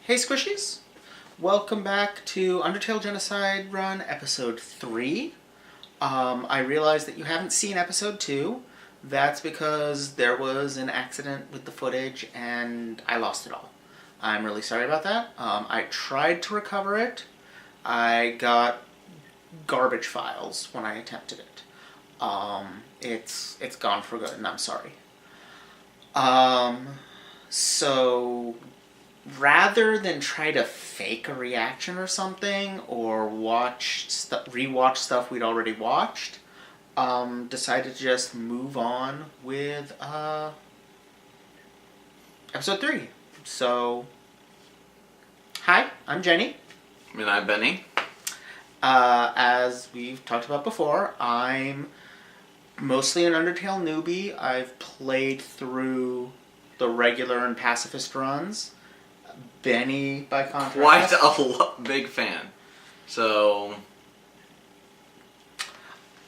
Hey Squishies! Welcome back to Undertale Genocide Run Episode 3. I realize that you haven't seen Episode 2. That's because there was an accident with the footage and I lost it all. I'm really sorry about that. I tried to recover it. I got garbage files when I attempted it. It's gone for good and I'm sorry. So rather than try to fake a reaction or something, or rewatch stuff we'd already watched, decided to just move on with episode 3. So, hi, I'm Jenny. And I'm Benny. As we've talked about before, I'm mostly an Undertale newbie. I've played through the regular and pacifist runs. Benny, by contrast, Quite a big fan. So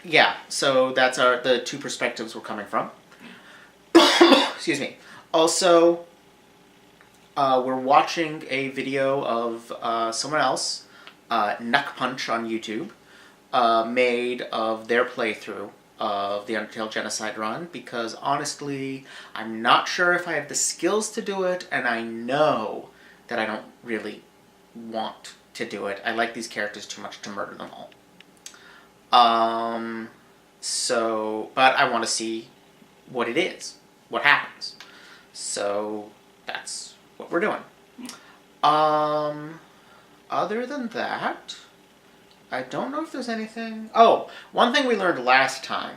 yeah, so that's the two perspectives we're coming from. Excuse me. Also, we're watching a video of someone else, Nuck Punch on YouTube, made of their playthrough of the Undertale Genocide run, because honestly, I'm not sure if I have the skills to do it, and I know that I don't really want to do it. I like these characters too much to murder them all. But I want to see what it is, what happens. So that's what we're doing. Other than that, I don't know if there's anything. Oh, one thing we learned last time.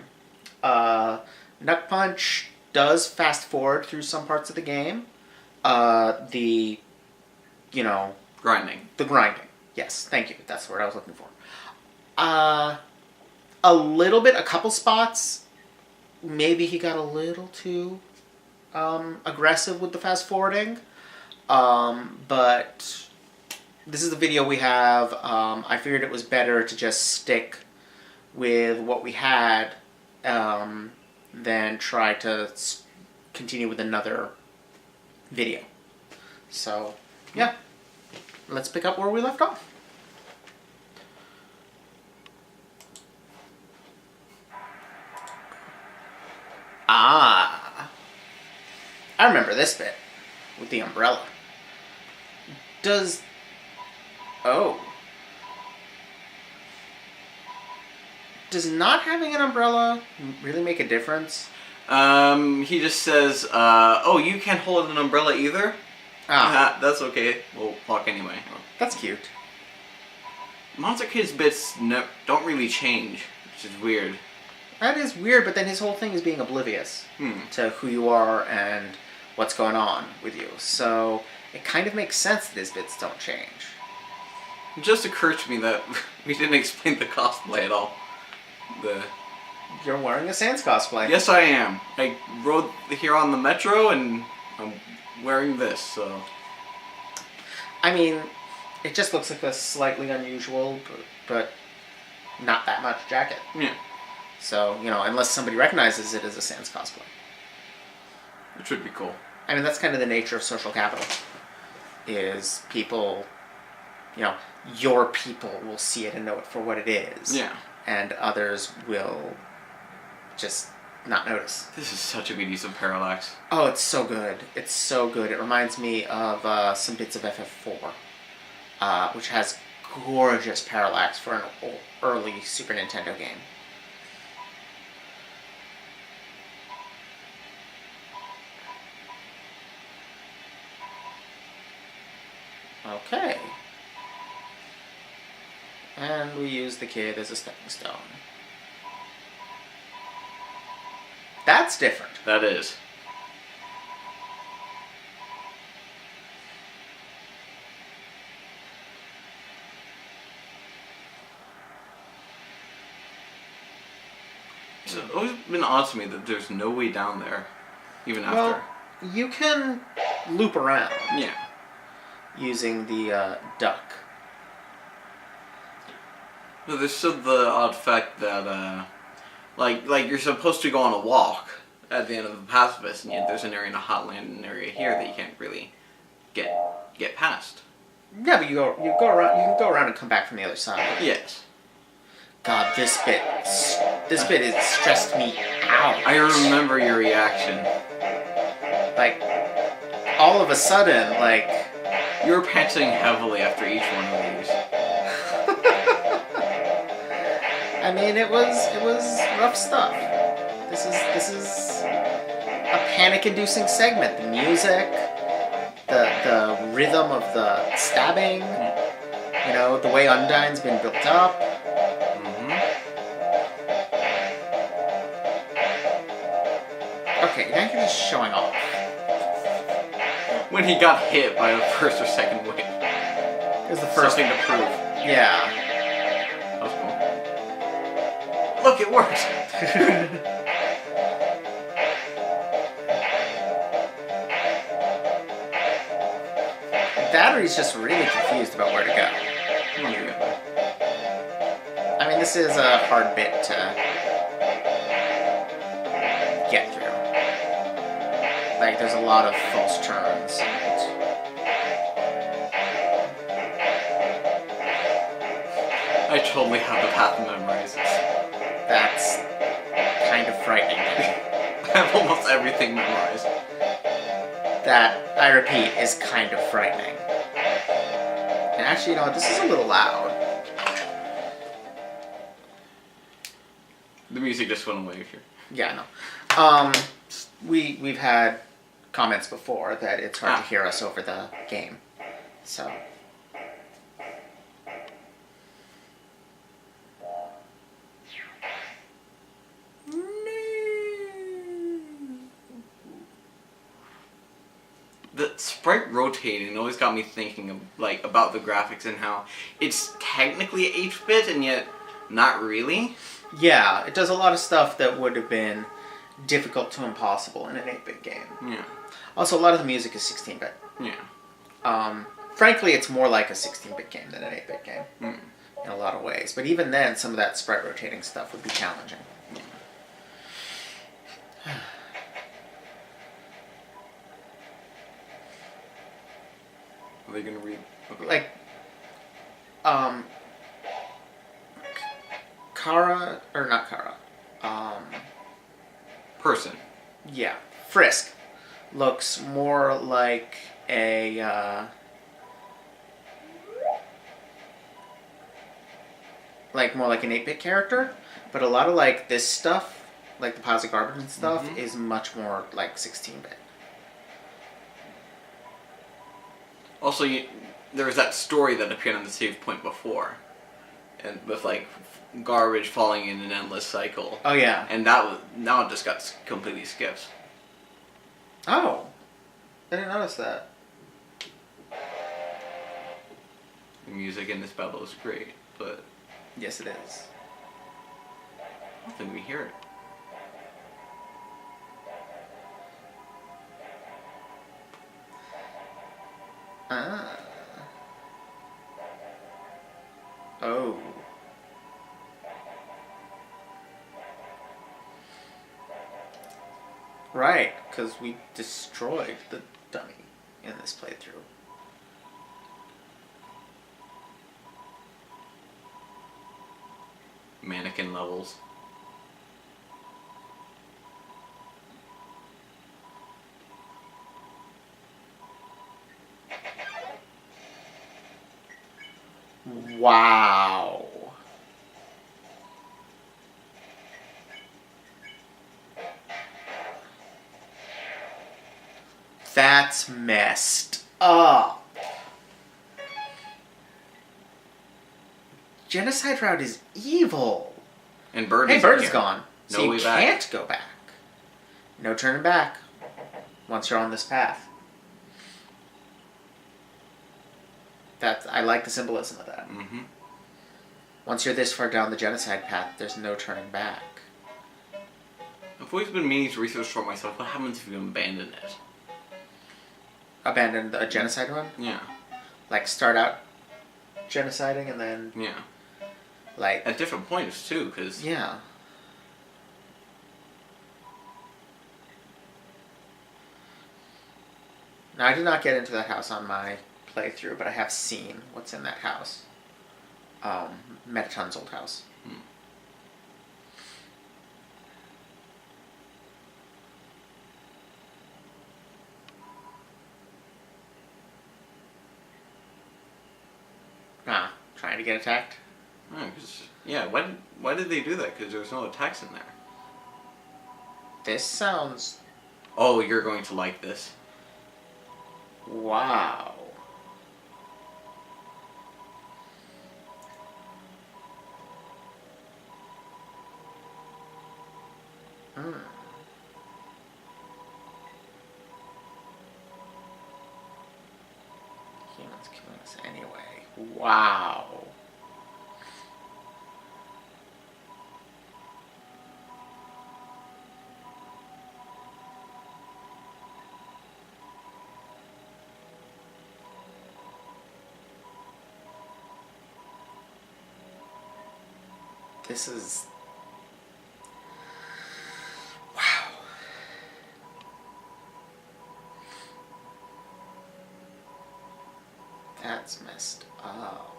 Nuck Punch does fast forward through some parts of the game. grinding. The grinding. Yes, thank you. That's the word I was looking for. A little bit, a couple spots, maybe he got a little too aggressive with the fast forwarding. But this is the video we have. I figured it was better to just stick with what we had than try to continue with another video. So, yeah. Let's pick up where we left off. I remember this bit with the umbrella. Does not having an umbrella really make a difference? He just says, oh, you can't hold an umbrella either? That's okay. We'll walk anyway. That's cute. Monster Kid's bits don't really change, which is weird. That is weird, but then his whole thing is being oblivious to who you are and what's going on with you. So it kind of makes sense that his bits don't change. It just occurred to me that we didn't explain the cosplay at all. You're wearing a Sans cosplay. Yes, I am. I rode here on the metro and I'm wearing this, so. I mean, it just looks like a slightly unusual, but not that much jacket. Yeah. So, unless somebody recognizes it as a Sans cosplay. Which would be cool. I mean, that's kind of the nature of social capital. Is people, your people will see it and know it for what it is. Yeah. And others will just not notice. This is such a good use of parallax. Oh, it's so good. It's so good. It reminds me of some bits of FF4, which has gorgeous parallax for an early Super Nintendo game. Okay. And we use the kid as a stepping stone. That's different. That is. It's always been odd to me that there's no way down there, even after. Well, you can loop around. Yeah. Using the duck. No, there's still the odd fact that, like you're supposed to go on a walk at the end of the pacifist, and yet there's an area in a hot land area here that you can't really get past. Yeah, but you go around. You can go around and come back from the other side. Yes. God, this bit has stressed me out. I remember your reaction. Like, all of a sudden, like... You were panting heavily after each one of these. I mean, it was rough stuff. This is a panic-inducing segment. The music, the rhythm of the stabbing, you know, the way Undyne's been built up. Okay, now you're just showing off. When he got hit by the first or second wave. It was the first thing to prove. Yeah. That was cool. Look, it worked! Battery's just really confused about where to go. I mean, this is a hard bit to get through. Like, there's a lot of false turns. I totally have the path memorized. That's kind of frightening. I have almost everything memorized. That, I repeat, is kind of frightening. And actually, you know what, this is a little loud. The music just went away here. Yeah, I know. We've had comments before that it's hard to hear us over the game. So... The sprite rotating always got me thinking of, like, about the graphics and how it's technically 8-bit and yet not really. Yeah, it does a lot of stuff that would have been difficult to impossible in an 8-bit game. Yeah. Also, a lot of the music is 16-bit. Yeah. Frankly, it's more like a 16-bit game than an 8-bit game in a lot of ways. But even then, some of that sprite rotating stuff would be challenging. Are they gonna read? Okay. Like, Kara, or not Kara, Person. yeah, Frisk looks more like a, more like an 8-bit character, but a lot of, like, this stuff, like the piles of garbage and stuff, is much more like 16-bit. Also, there was that story that appeared on the save point before, and with, like, garbage falling in an endless cycle. Oh yeah. And now it just got completely skipped. Oh, I didn't notice that. The music in this battle is great, but Yes, it is. I don't think we hear it. Oh. Right, because we destroyed the dummy in this playthrough. Mannequin levels. Wow. That's messed up. Genocide route is evil. And Bird Hey, is Bird here. is gone. No So you way back. can't go back. No turning back once you're on this path. I like the symbolism of that. Mm-hmm. Once you're this far down the genocide path, there's no turning back. I've always been meaning to research for myself what happens if you abandon it. Abandon a genocide run? Yeah. Like start out genociding and then Yeah. like... At different points too, because... Yeah. Now, I did not get into that house on my playthrough, but I have seen what's in that house. Metaton's old house. Trying to get attacked? Yeah, why did they do that? Because there was no attacks in there. This sounds... Oh, you're going to like this. Wow. Humans killing us anyway. Wow. This is... Wow. That's messed up.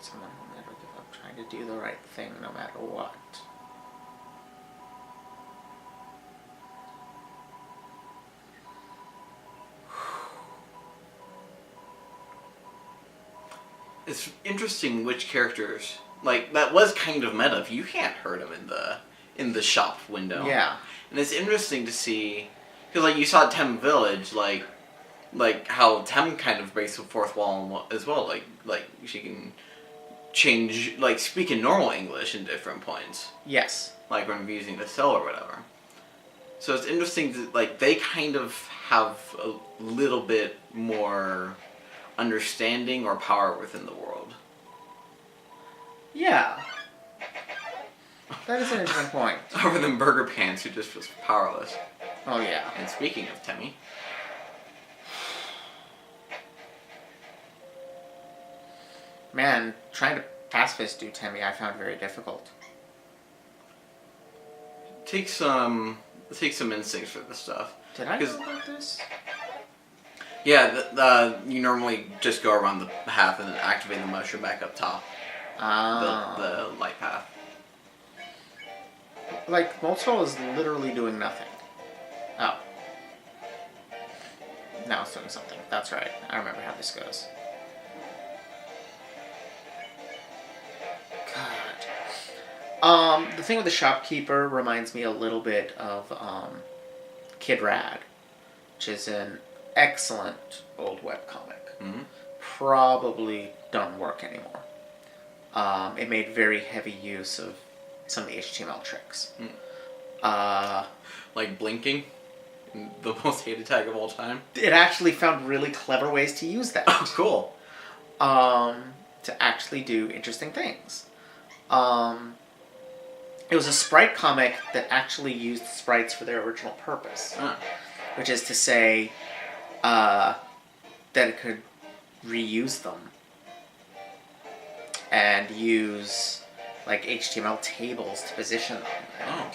Someone will never give up trying to do the right thing no matter what. It's interesting which characters, like, that was kind of meta. You can't hurt him in the shop window. Yeah. And it's interesting to see, because, like, you saw Tem Village, like how Tem kind of breaks the fourth wall as well. Like she can change, like, speak in normal English in different points. Yes. Like when using the cell or whatever. So it's interesting that, like, they kind of have a little bit more understanding or power within the world. Yeah. That is an interesting point. Over than Burger Pants, who just feels powerless. Oh, yeah. And speaking of Temmie... Man, trying to pacifist do Temmie I found very difficult. Take some instincts for this stuff. Did I know about this? Yeah, you normally just go around the path and then activate the mushroom back up top. The light path. Like, Moldsol is literally doing nothing. Oh. Now it's doing something. That's right. I remember how this goes. God. The thing with the shopkeeper reminds me a little bit of Kid Rad, which is an excellent old webcomic. Mm-hmm. Probably doesn't work anymore. It made very heavy use of some of the HTML tricks. Like blinking? The most hated tag of all time? It actually found really clever ways to use that. Oh, cool. To actually do interesting things. It was a sprite comic that actually used sprites for their original purpose. Which is to say that it could reuse them and use like HTML tables to position them. And,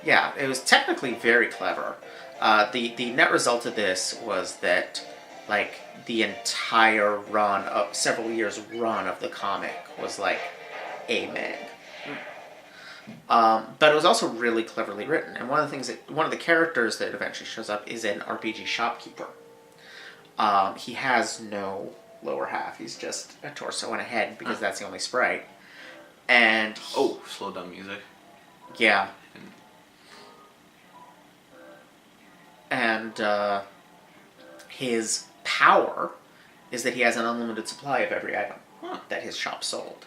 yeah, it was technically very clever. The net result of this was that like the entire run of several years run of the comic was like a meg. But it was also really cleverly written, and one of the characters that eventually shows up is an RPG shopkeeper. He has no lower half; he's just a torso and a head because that's the only sprite. And slow down music. Yeah. And his power is that he has an unlimited supply of every item that his shop sold.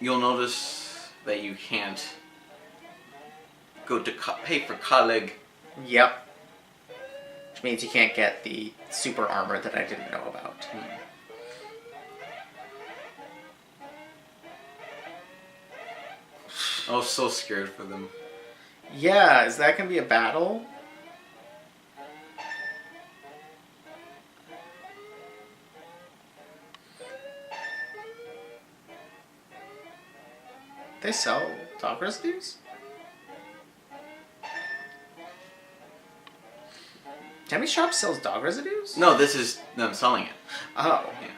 You'll notice that you can't go to pay for colleague. Yep. Which means you can't get the super armor that I didn't know about. I was so scared for them. Yeah, is that going to be a battle? They sell dog residues? Tammy's shop sells dog residues? No, this is them selling it. Oh. Yeah.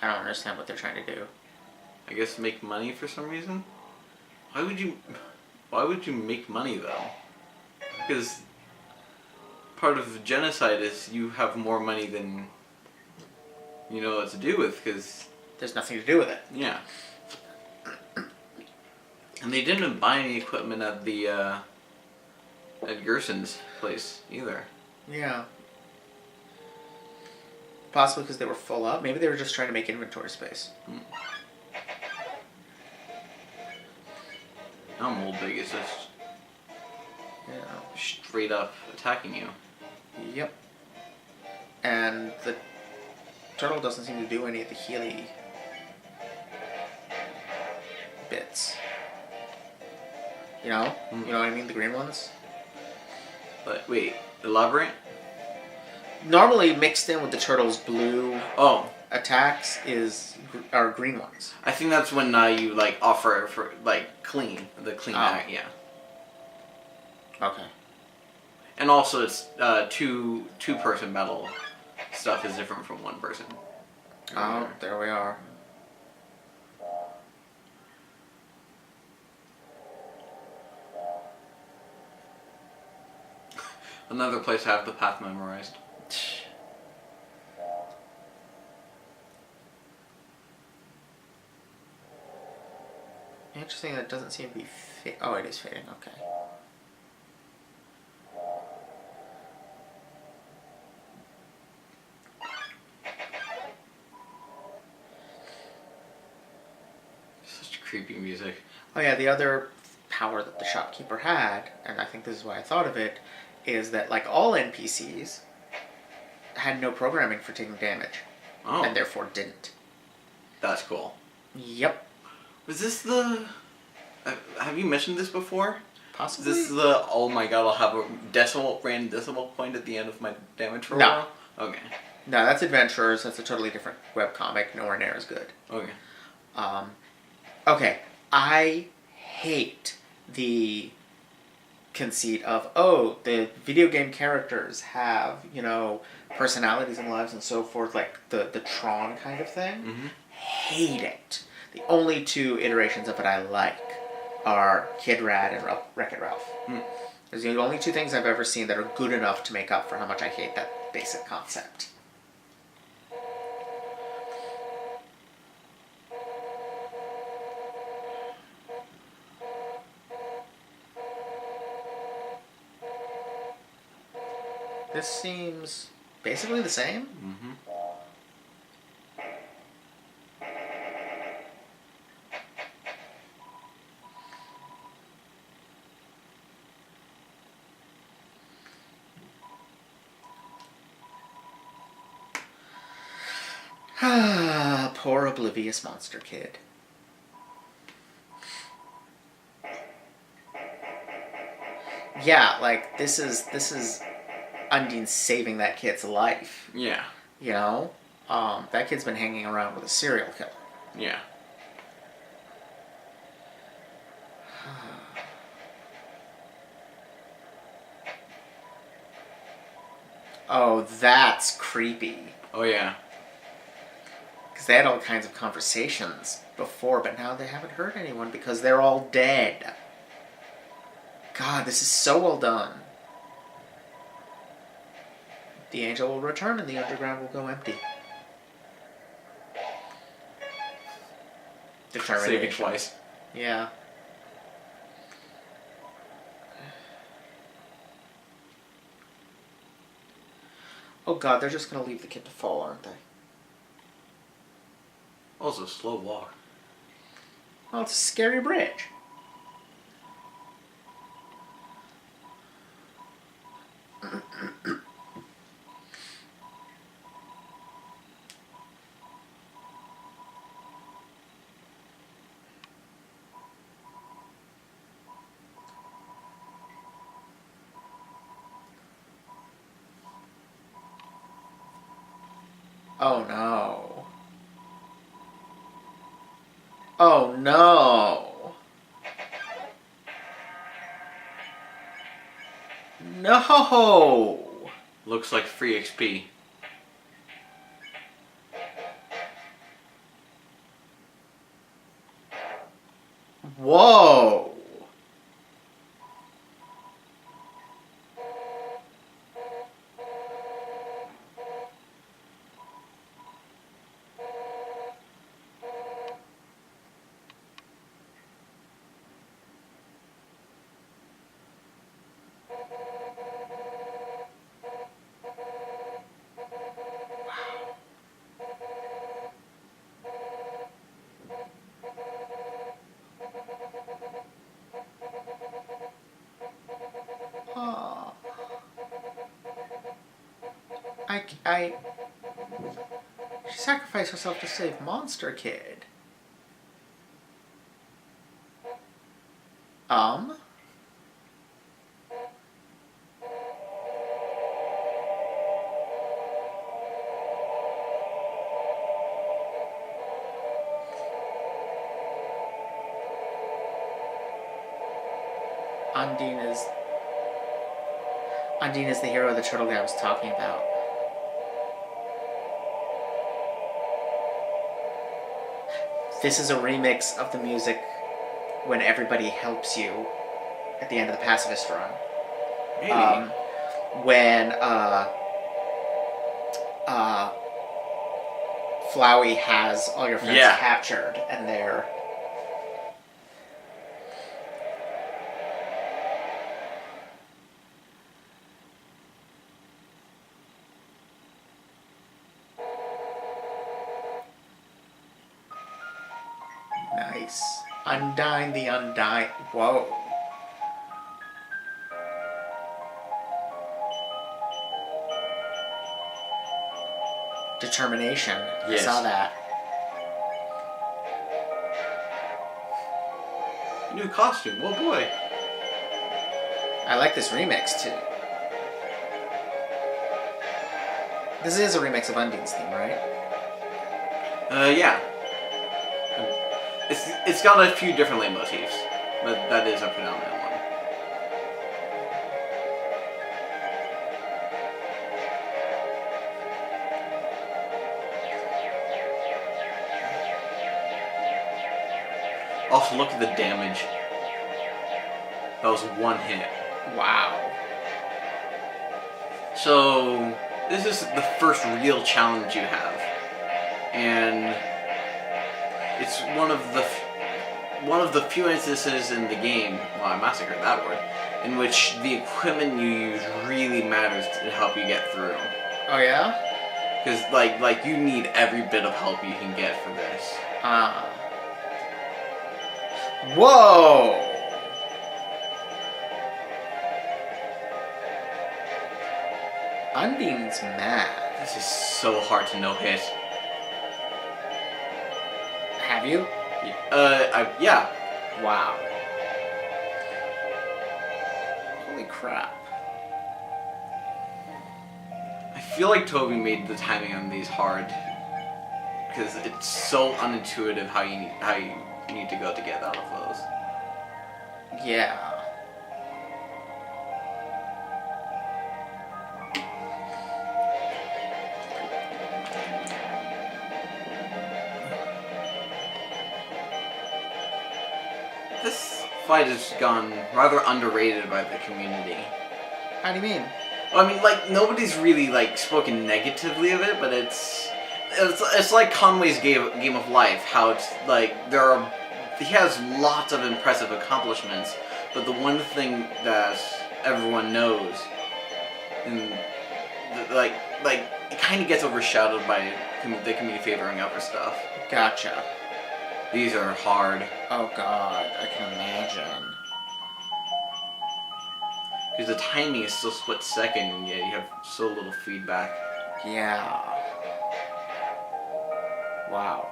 I don't understand what they're trying to do. I guess make money for some reason. Why would you make money though? Because part of genocide is you have more money than you know what to do with. Because There's nothing to do with it. yeah. And they didn't buy any equipment at the at Gerson's place either. Yeah. Possibly because they were full up. Maybe they were just trying to make inventory space. Now Moldbig is just Yeah. straight up attacking you. Yep. And the turtle doesn't seem to do any of the healy bits. You know? You know what I mean? The green ones? But wait, elaborate? Normally mixed in with the turtle's blue Oh, attacks are green ones. I think that's when you like offer for like clean act, yeah. Okay. And also it's two person battle stuff is different from one person. Oh, there we are. Another place I have the path memorized. Interesting, that doesn't seem to be oh, it is fading, okay. Such creepy music. Oh yeah, the other power that the shopkeeper had, and I think this is why I thought of it, is that like all NPCs had no programming for taking damage. Oh. And therefore didn't. That's cool. Yep. Was this the... have you mentioned this before? Possibly? Is this the, oh my god, I'll have a random decimal point at the end of my damage for a while? Okay. No, that's Adventurers. That's a totally different webcomic. Nowhere near as good. Okay. Okay. I hate the conceit of, oh, the video game characters have, you know, personalities and lives and so forth, like the Tron kind of thing. Mm-hmm. Hate it. The only two iterations of it I like are Kid Rad and Wreck-It Ralph. Those are the only two things I've ever seen that are good enough to make up for how much I hate that basic concept. This seems basically the same. Mm-hmm. Poor oblivious monster kid. Yeah, like this is Undine saving that kid's life. Yeah. You know? That kid's been hanging around with a serial killer. Yeah. Oh, that's creepy. Oh yeah. Because they had all kinds of conversations before, but now they haven't heard anyone because they're all dead. God, this is so well done. The angel will return and the underground will go empty. Save it twice. Yeah. Oh god, they're just gonna leave the kid to fall, aren't they? Also, slow walk. Well, it's a scary bridge. Oh no. Oh no. No. Looks like free XP. Whoa. Oh. I She sacrificed herself to save Monster Kid. Um? Undine is... Undine is the hero the turtle guy was talking about. This is a remix of the music when everybody helps you at the end of the pacifist run. Maybe. When Flowey has all your friends captured and they're... Nice. Undyne the Undyne. Whoa. Determination. Yes. I saw that. New costume. Oh boy. I like this remix too. This is a remix of Undine's theme, right? Yeah. It's got a few different leitmotifs, but that is a predominant one. Also, look at the damage. That was one hit. Wow. So, this is the first real challenge you have. And it's one of the few instances in the game, well, I massacred that word, in which the equipment you use really matters to help you get through. Oh yeah? Because, like you need every bit of help you can get for this. Whoa! Undine's mad. This is so hard to no-hit. Have you? Yeah. Wow. Holy crap. I feel like Toby made the timing on these hard. Because it's so unintuitive how you need to go to get out of those. Yeah. This fight has gone rather underrated by the community. How do you mean? Well, I mean, like, nobody's really, like, spoken negatively of it, but it's like Conway's Game of Life, how it's, like, he has lots of impressive accomplishments, but the one thing that everyone knows, and, like, it kind of gets overshadowed by the community favoring other stuff. Gotcha. These are hard. Oh god, I can imagine. Because the timing is so split second, and yet you have so little feedback. Yeah. Wow.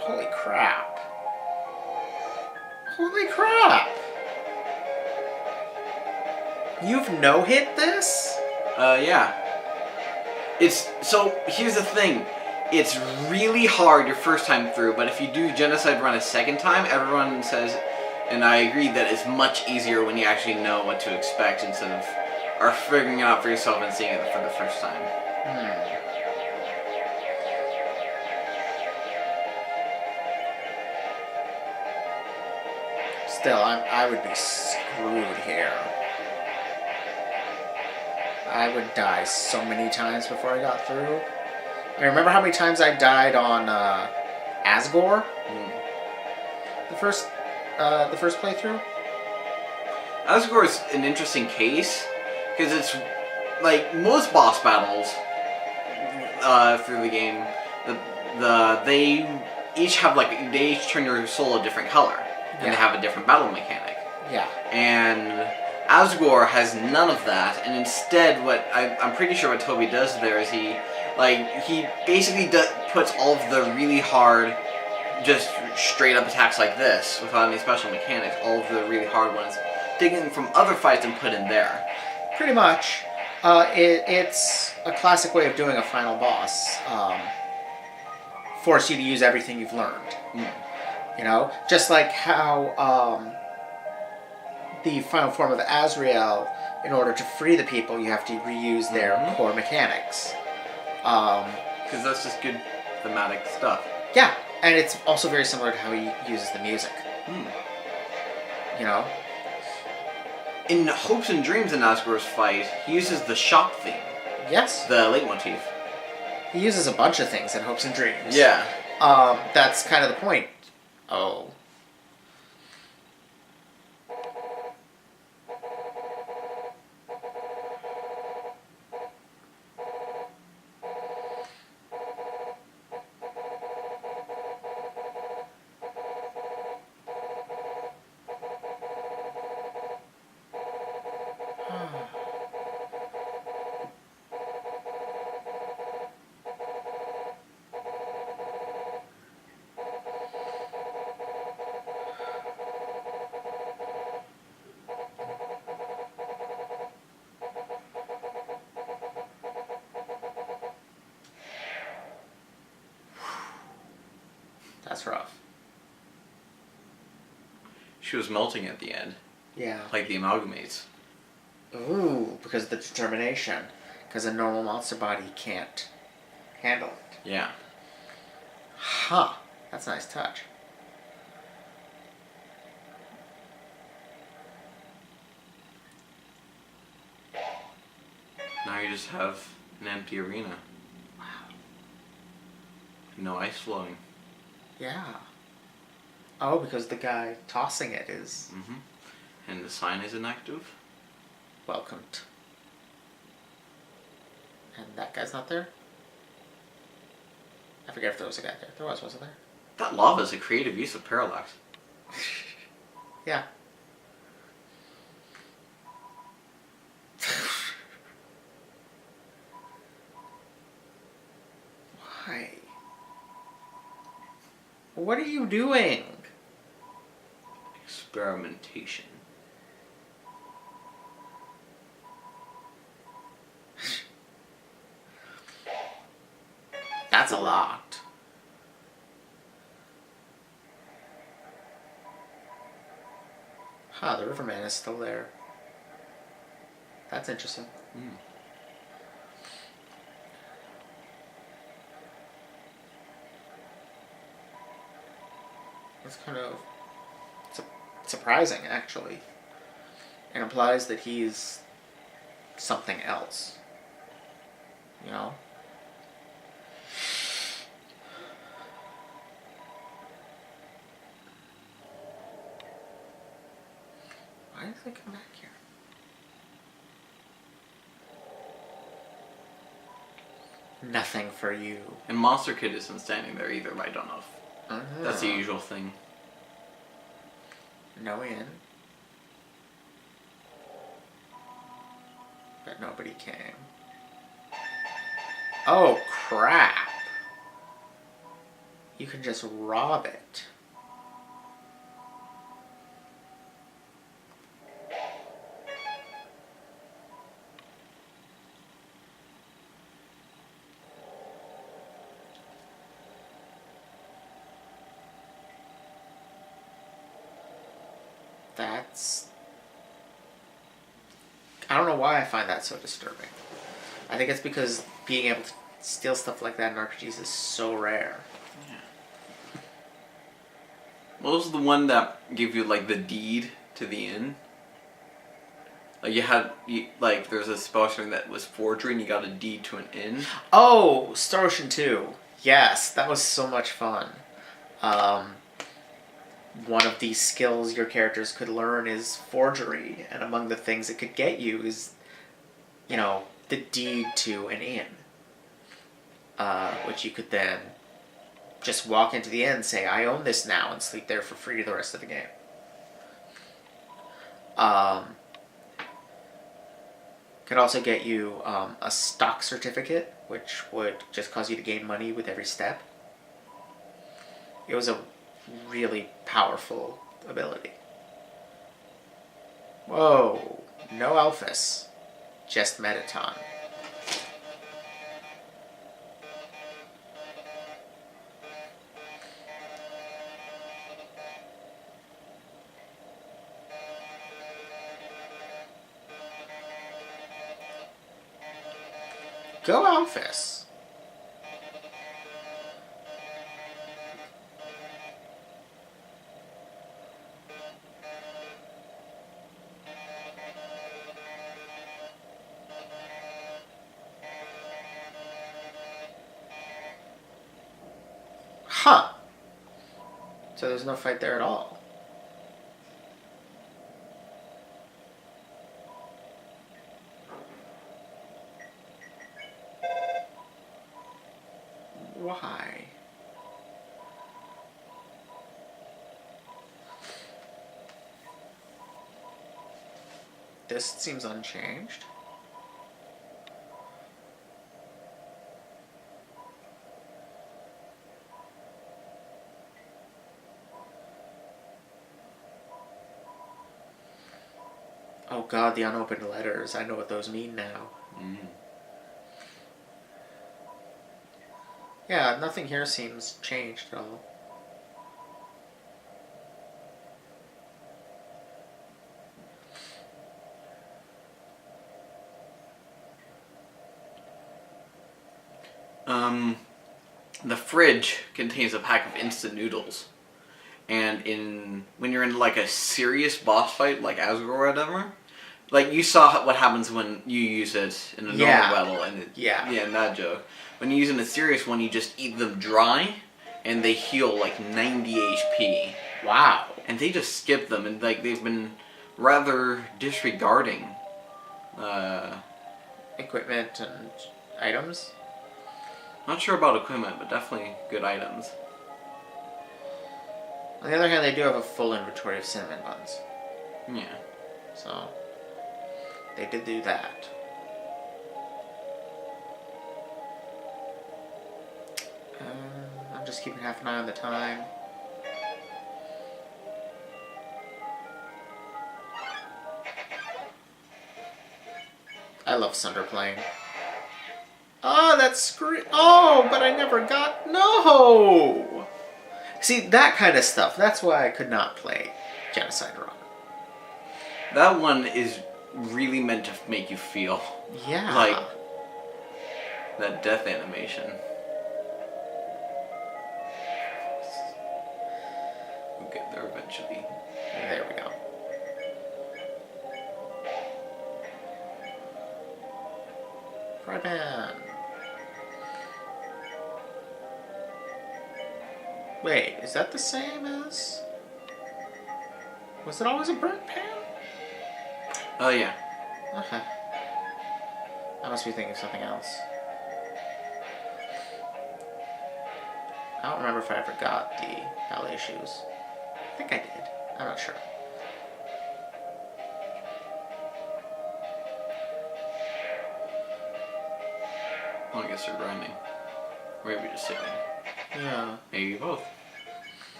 Holy crap. Holy crap! You've no-hit this? Yeah. So here's the thing. It's really hard your first time through, but if you do Genocide run a second time, everyone says, and I agree, that it's much easier when you actually know what to expect instead of or figuring it out for yourself and seeing it for the first time. Still, I would be screwed here. I would die so many times before I got through. I remember how many times I died on Asgore. The first playthrough. Asgore is an interesting case because it's like most boss battles through the game. They each have they each turn your soul a different color, and they have a different battle mechanic. Yeah. And Asgore has none of that, and instead, I'm pretty sure what Toby does there is he basically puts all of the really hard, just straight up attacks like this without any special mechanics. All of the really hard ones, taken from other fights and put in there. Pretty much, it's a classic way of doing a final boss. Force you to use everything you've learned. You know, just like how the final form of Azrael, in order to free the people, you have to reuse their core mechanics. Because that's just good thematic stuff. Yeah, and it's also very similar to how he uses the music. You know? In Hopes and Dreams in Asgore's fight, he uses the shop theme. Yes. The leitmotif. He uses a bunch of things in Hopes and Dreams. Yeah. That's kind of the point. Oh. That's rough. She was melting at the end. Yeah. Like the amalgamates. Ooh, because of the determination. Because a normal monster body can't handle it. Yeah. Huh. That's a nice touch. Now you just have an empty arena. Wow. No ice flowing. Yeah. Oh, because the guy tossing it is And the sign is inactive. welcomed. And that guy's not there? I forget if there was a guy there. There was, wasn't there? That lava is a creative use of parallax. Yeah. Why? What are you doing? Experimentation. That's a lot. Huh, the Riverman is still there. That's interesting. That's kind of surprising, actually. It implies that he's something else. You know? Why did they come back here? Nothing for you. And Monster Kid isn't standing there either, but I don't know if that's the usual thing. No in. But nobody came. Oh, crap. You can just rob it. That's... I don't know why I find that so disturbing. I think it's because being able to steal stuff like that in RPGs is so rare. Yeah. What was the one that gave you, like, the deed to the inn? Like, there's a spell string that was forgery and you got a deed to an inn. Oh, Star Ocean 2. Yes, that was so much fun. One of these skills your characters could learn is forgery, and among the things it could get you is, the deed to an inn. Which you could then just walk into the inn, say, I own this now, and sleep there for free the rest of the game. Could also get you a stock certificate, which would just cause you to gain money with every step. It was a really powerful ability. Whoa, no Alphys, just Metaton. Go Alphys. Huh. So there's no fight there at all. Why? This seems unchanged. Oh god, the unopened letters. I know what those mean now. Yeah, nothing here seems changed at all. The fridge contains a pack of instant noodles. And when you're in like a serious boss fight, like Asgore or whatever, like you saw what happens when you use it in a normal battle, and in that joke. When you use it in a serious one, you just eat them dry, and they heal like 90 HP. Wow. And they just skip them, and like they've been rather disregarding equipment and items. Not sure about equipment, but definitely good items. On the other hand, they do have a full inventory of cinnamon buns. Yeah. So, they did do that. I'm just keeping half an eye on the time. I love Sunder playing. Oh, that's screw. Oh, but I never got. No! See, that kind of stuff. That's why I could not play Genocide Run. That one is really meant to make you feel. Yeah. Like, that death animation. We'll get there eventually. There we go. Fry pan. Wait, is that the same as... Was it always a burnt pan? Oh, yeah. Okay. I must be thinking of something else. I don't remember if I ever got the ballet shoes. I think I did. I'm not sure. Well, I guess they're grinding. Or maybe just sitting. Yeah. Maybe both.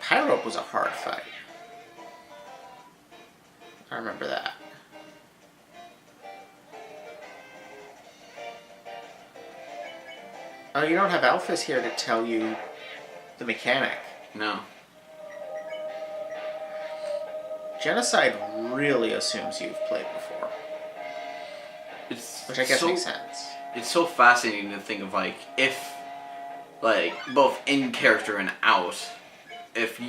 Pyrope was a hard fight. I remember that. Oh, you don't have Alphys here to tell you the mechanic. No. Genocide really assumes you've played before, which I guess makes sense. It's so fascinating to think of if both in character and out, if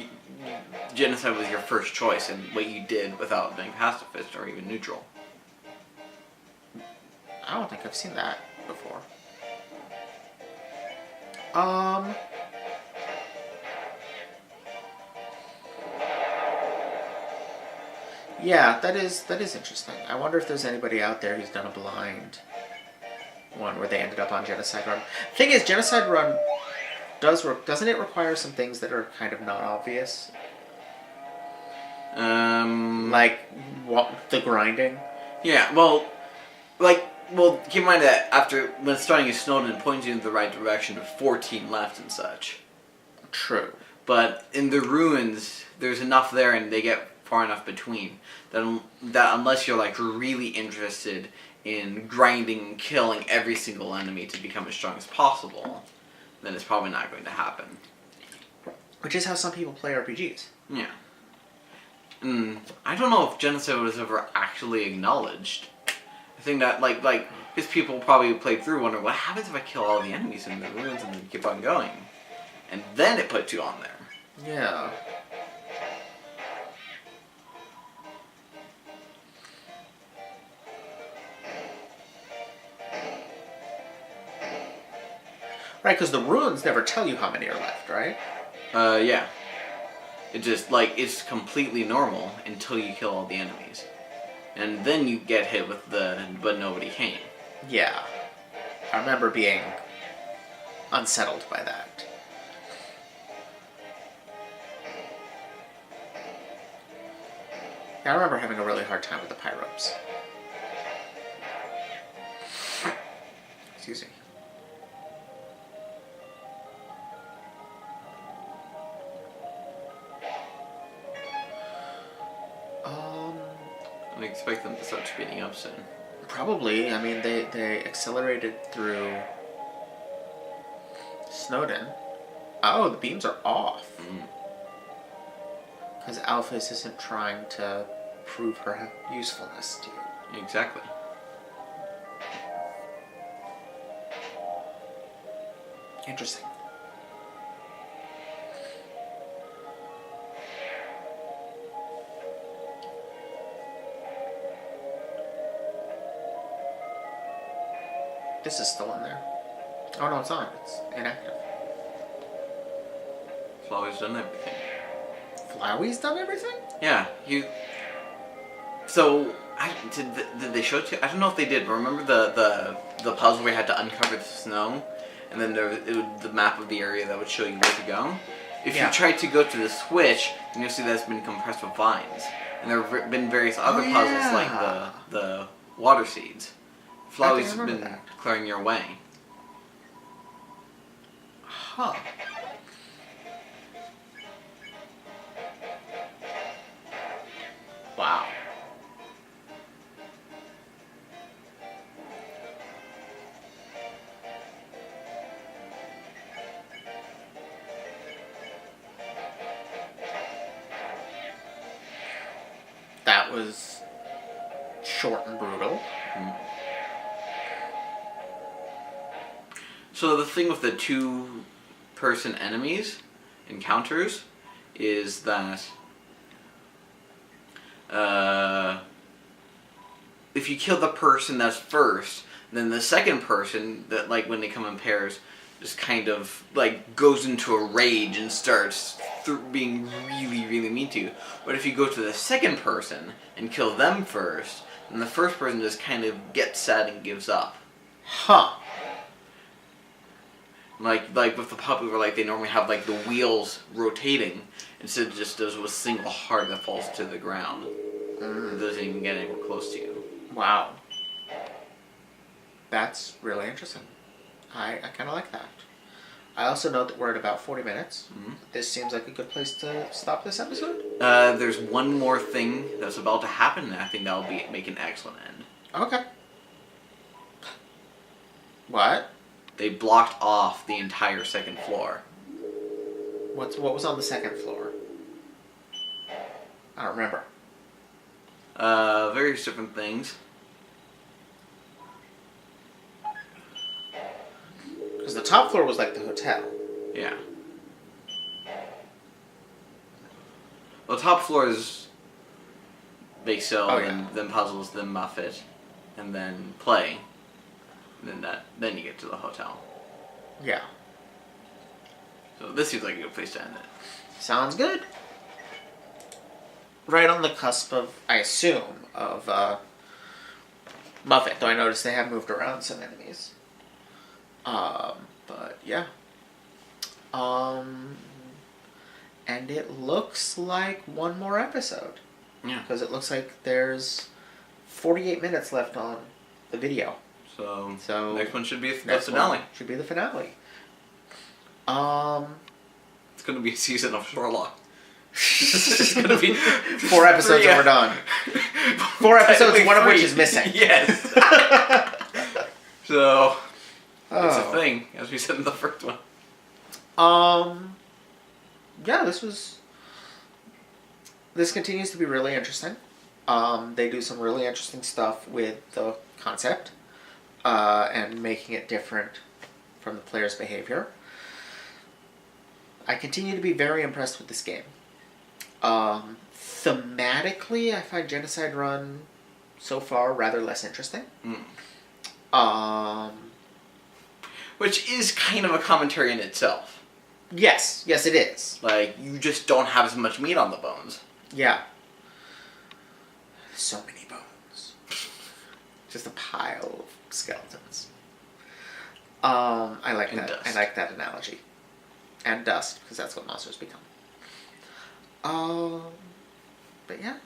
Genocide was your first choice and what you did without being pacifist or even neutral. I don't think I've seen that before. Yeah, that is interesting. I wonder if there's anybody out there who's done a blind one where they ended up on Genocide Run. Thing is, Genocide Run doesn't it require some things that are kind of not obvious? Like the grinding. Yeah, well, keep in mind that when starting a Snowden, it points you in the right direction with 14 left and such. True. But in the ruins, there's enough there, and they get far enough between that unless you're really interested in grinding and killing every single enemy to become as strong as possible, then it's probably not going to happen. Which is how some people play RPGs. Yeah. I don't know if Genocide was ever actually acknowledged. I think that because people probably played through wondering what happens if I kill all the enemies in the ruins and then keep on going, and then it puts you on there. Yeah. Right, because the ruins never tell you how many are left, right? Yeah. It just, it's completely normal until you kill all the enemies. And then you get hit with but nobody came. Yeah. I remember being unsettled by that. Yeah, I remember having a really hard time with the pyropes. Excuse me. I expect them to start speeding up soon. Probably. I mean, they accelerated through Snowden. Oh, the beams are off. Because Alphys isn't trying to prove her usefulness to you. Exactly. Interesting. This is still in there. Oh no, it's on. It's inactive. Flowey's done everything. Flowey's done everything? Yeah, So, did they show it to you? I don't know if they did, but remember the puzzle where you had to uncover the snow? And then the map of the area that would show you where to go? If you try to go to the switch, then you'll see that it's been compressed with vines. And there have been various other puzzles like the water seeds. Flowey's been clearing your way. Huh. Wow. That was short and brutal. So the thing with the two-person encounters, is that if you kill the person that's first, then the second person, that when they come in pairs, just kind of goes into a rage and starts being really, really mean to you. But if you go to the second person and kill them first, then the first person just kind of gets sad and gives up. Huh. Like with the puppy where they normally have the wheels rotating instead of just does a single heart that falls to the ground. It doesn't even get anywhere close to you. Wow. That's really interesting. I kind of like that. I also note that we're at about 40 minutes. This seems like a good place to stop this episode. There's one more thing that's about to happen, and I think that'll make an excellent end. Okay. What? They blocked off the entire second floor. What was on the second floor? I don't remember. various different things. Because the top floor was like the hotel. Yeah. Well, the top floor is bake sale, then puzzles, then Muffet, and then play. And then you get to the hotel. Yeah. So this seems like a good place to end it. Sounds good. Right on the cusp of, I assume, of Muffet, though I noticed they have moved around some enemies. But yeah. And it looks like one more episode. Yeah. Because it looks like there's 48 minutes left on the video. So next one should be the finale. Should be the finale. It's going to be a season of Sherlock. It's going to be 4 episodes and we're done. 4 episodes, one of which is missing. Yes. So it's a thing, as we said in the first one. Yeah, this continues to be really interesting. They do some really interesting stuff with the concept, and making it different from the player's behavior. I continue to be very impressed with this game. Thematically, I find Genocide Run so far rather less interesting. Which is kind of a commentary in itself. Yes, it is. Like, you just don't have as much meat on the bones. Yeah. So many bones. Just a pile of skeletons. I like that. Dust. I like that analogy. And dust, because that's what monsters become. But yeah,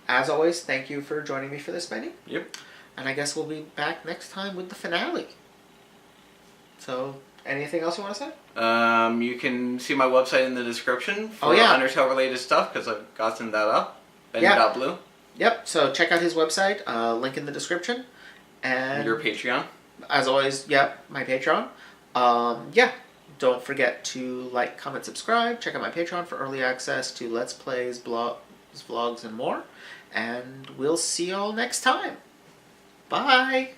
as always, thank you for joining me for this, Benny. Yep. And I guess we'll be back next time with the finale. So, anything else you want to say? You can see my website in the description for Undertale related stuff, because I've gotten that up. Benny.blue. Yep, so check out his website, link in the description. And your Patreon. As always, my Patreon. Don't forget to like, comment, subscribe. Check out my Patreon for early access to Let's Plays, blogs, vlogs, and more. And we'll see y'all next time. Bye!